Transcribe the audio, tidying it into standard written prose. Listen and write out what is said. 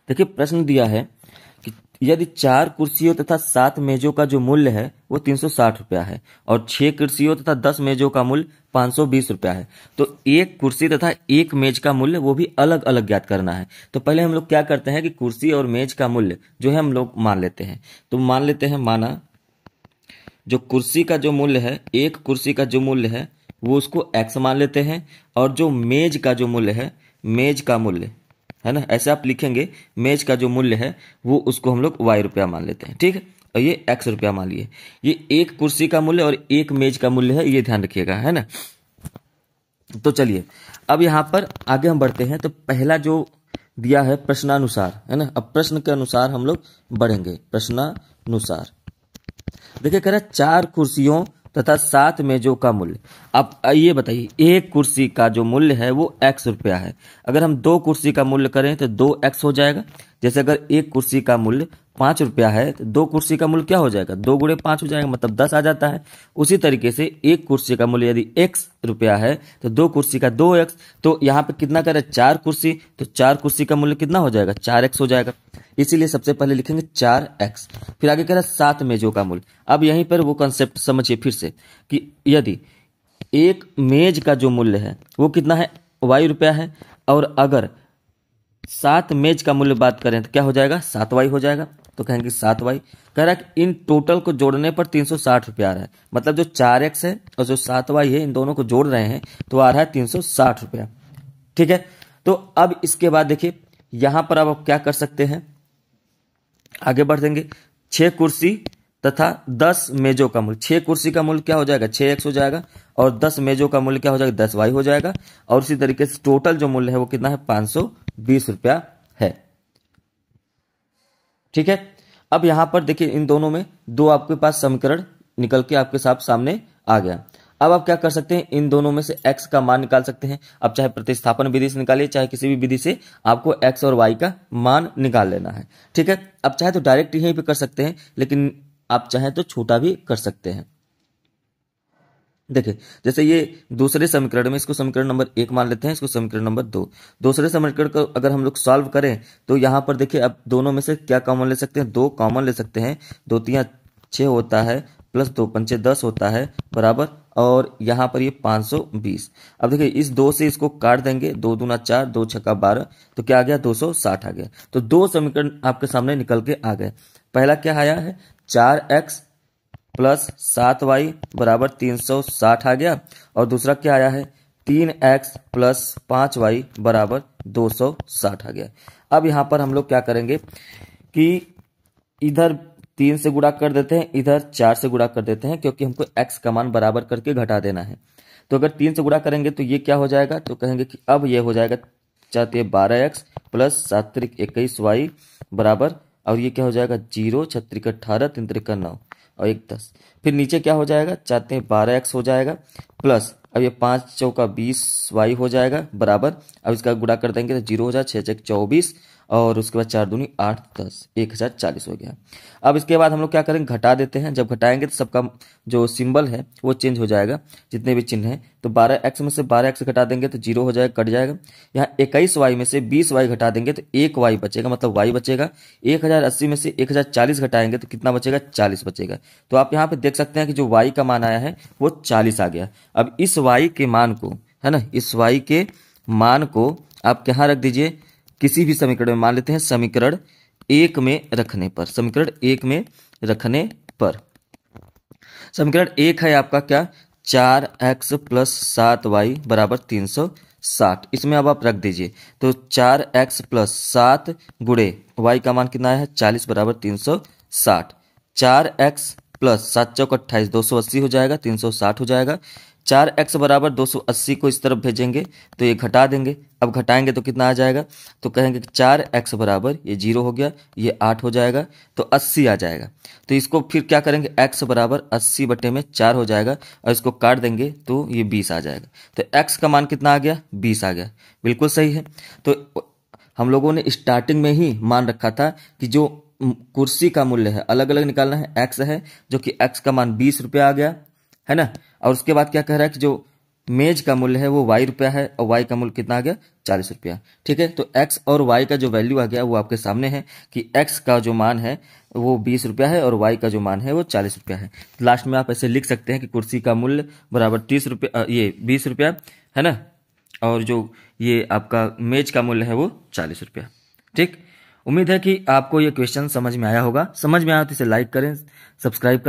देखिए प्रश्न दिया है कि यदि 4 कुर्सियों तथा 7 मेजों का जो मूल्य है वो 360 रुपया है और 6 कुर्सियों तथा 10 मेजों का मूल्य 520 रुपया है, तो एक कुर्सी तथा एक मेज का मूल्य वो भी अलग अलग ज्ञात करना है। तो पहले हम लोग क्या करते हैं कि कुर्सी और मेज का मूल्य जो है हम लोग मान लेते हैं। तो मान लेते हैं, माना जो कुर्सी का जो मूल्य है, एक कुर्सी का जो मूल्य है वो उसको x मान लेते हैं, और जो मेज का जो मूल्य है, मेज का मूल्य है ना, ऐसे आप लिखेंगे, मेज का जो मूल्य है वो उसको हम लोग y रुपया मान लेते हैं, ठीक है, और ये x रुपया मान लिए। ये एक कुर्सी का मूल्य और एक मेज का मूल्य है, ये ध्यान रखिएगा, है ना। तो चलिए अब यहां पर आगे हम बढ़ते हैं। तो पहला जो दिया है प्रश्नानुसार, है ना, अब प्रश्न के अनुसार हम लोग बढ़ेंगे। प्रश्नानुसार देखिए कह रहा है 4 कुर्सियों तथा 7 मेजों का मूल्य। अब ये बताइए, एक कुर्सी का जो मूल्य है वो x रुपया है। अगर हम 2 कुर्सी का मूल्य करें तो 2x हो जाएगा। जैसे अगर एक कुर्सी का मूल्य 5 रुपया है तो 2 कुर्सी का मूल्य क्या हो जाएगा, 2 गुणे 5 हो जाएगा, मतलब 10 आ जाता है। उसी तरीके से एक कुर्सी का मूल्य यदि x रुपया है तो 2 कुर्सी का 2x, तो यहाँ पे कितना करे 4 कुर्सी, तो 4 कुर्सी का मूल्य कितना हो जाएगा, 4x हो जाएगा। इसीलिए सबसे पहले लिखेंगे 4x। फिर आगे कह रहा है 7 मेजों का मूल्य। अब यहीं पर वो कंसेप्ट समझिए फिर से कि यदि एक मेज का जो मूल्य है वो कितना है, y रुपया है, और अगर 7 मेज का मूल्य बात करें तो क्या हो जाएगा, 7y हो जाएगा। तो कहेंगे 7y। कह रहा है कि इन टोटल को जोड़ने पर 360 रुपया आ रहा है, मतलब जो 4x है और जो 7y है इन दोनों को जोड़ रहे हैं तो आ रहा है 360 रुपया, ठीक है। तो अब इसके बाद देखिए यहां पर अब आप क्या कर सकते हैं, आगे बढ़ देंगे। 6 कुर्सी तथा 10 मेजों का मूल्य, 6 कुर्सी का मूल्य क्या हो जाएगा, 6x हो जाएगा, और 10 मेजों का मूल्य क्या हो जाएगा, 10y हो जाएगा। और इसी तरीके से टोटल जो मूल्य है वो कितना है, 520 रुपया है, ठीक है। अब यहां पर देखिए इन दोनों में दो आपके पास समीकरण निकल के आपके सामने आ गया। अब आप क्या कर सकते हैं, इन दोनों में से x का मान निकाल सकते हैं। अब चाहे प्रतिस्थापन विधि से निकालिए, चाहे किसी भी विधि से आपको x और y का मान निकाल लेना है, ठीक है। अब चाहे तो डायरेक्ट यहीं पे कर सकते हैं, लेकिन आप चाहे तो छोटा भी कर सकते हैं। देखिए जैसे ये दूसरे समीकरण में, इसको समीकरण नंबर 1 मान लेते हैं, इसको समीकरण नंबर 2। दूसरे समीकरण को अगर हम लोग सॉल्व करें तो यहां पर देखिए अब दोनों में से क्या कॉमन ले सकते हैं, 2 कॉमन ले सकते हैं। 2 3 6 होता है, प्लस 2 5 10 होता है, बराबर, और यहां पर ये 520। अब देखिए इस 2 से इसको काट देंगे, 2 दूना 4, 2 छक्का 12, तो क्या आ गया, 260 आ गया। तो 2 समीकरण आपके सामने निकल के आ गए। पहला क्या आया है, 4x प्लस 7y बराबर 360 आ गया, और दूसरा क्या आया है, 3x प्लस 5y बराबर 260 आ गया। अब यहां पर हम लोग क्या करेंगे कि इधर 3 से गुणा कर देते हैं, इधर 4 से गुणा कर देते हैं, क्योंकि हमको x का मान बराबर करके घटा देना है। तो अगर 3 से गुणा करेंगे तो ये क्या हो जाएगा, तो कहेंगे कि अब ये हो जाएगा 4 12x प्लस 7 21y बराबर, और ये क्या हो जाएगा 0 6 18 3 9 और 1 10। फिर नीचे क्या हो जाएगा, 4 12x हो जाएगा, प्लस अब ये 5 चौका 20y हो जाएगा बराबर। अब इसका गुणा कर देंगे तो 0 हो जाएगा, 6 6 24, और उसके बाद 4 दूनी 8 10 1040 हो गया। अब इसके बाद हम लोग क्या करेंगे, घटा देते हैं। जब घटाएंगे तो सबका जो सिंबल है वो चेंज हो जाएगा, जितने भी चिन्ह हैं। तो 12x में से 12x घटा देंगे तो 0 हो जाएगा, कट जाएगा। यहाँ 21y में से 20y घटा देंगे तो 1y बचेगा, मतलब y बचेगा। 1080 में से 1040 घटाएंगे तो कितना बचेगा, 40 बचेगा। तो आप यहाँ पे देख सकते हैं कि जो y का मान आया है वो 40 आ गया। अब इस y के मान को, है ना, इस y के मान को आप कहाँ रख दीजिए, किसी भी समीकरण में मान लेते हैं, समीकरण 1 में रखने पर। समीकरण 1 में रखने पर समीकरण 1 है आपका क्या, 4x प्लस 7y बराबर 360। इसमें अब आप रख दीजिए, तो 4x प्लस 7 गुणे y का मान कितना है, 40 बराबर 360। 4x प्लस 7 चौक 28 280 हो जाएगा, 360 हो जाएगा। 4x बराबर 280 को इस तरफ भेजेंगे तो ये घटा देंगे। अब घटाएंगे तो कितना आ जाएगा, तो कहेंगे कि 4x बराबर, ये 0 हो गया, ये 8 हो जाएगा, तो 80 आ जाएगा। तो इसको फिर क्या करेंगे, x बराबर 80 बटे में 4 हो जाएगा, और इसको काट देंगे तो ये 20 आ जाएगा। तो x का मान कितना आ गया, 20 आ गया, बिल्कुल सही है। तो हम लोगों ने स्टार्टिंग में ही मान रखा था कि जो कुर्सी का मूल्य है अलग अलग निकालना है, x है, जो कि x का मान 20 रुपया आ गया, है ना। और उसके बाद क्या कह रहा है कि जो मेज का मूल्य है वो ₹y है और y का मूल्य कितना आ गया ₹40। ठीक है, तो x और y का जो वैल्यू आ गया वो आपके सामने है कि x का जो मान है वो ₹20 है और y का जो मान है वो ₹40 है। लास्ट में आप ऐसे लिख सकते हैं कि कुर्सी का मूल्य बराबर ₹30, ये ₹20 है ना, और जो ये आपका मेज का मूल्य है वो ₹40। ठीक, उम्मीद है कि आपको ये क्वेश्चन समझ में आया होगा। समझ में आया तो इसे लाइक करें, सब्सक्राइब करें।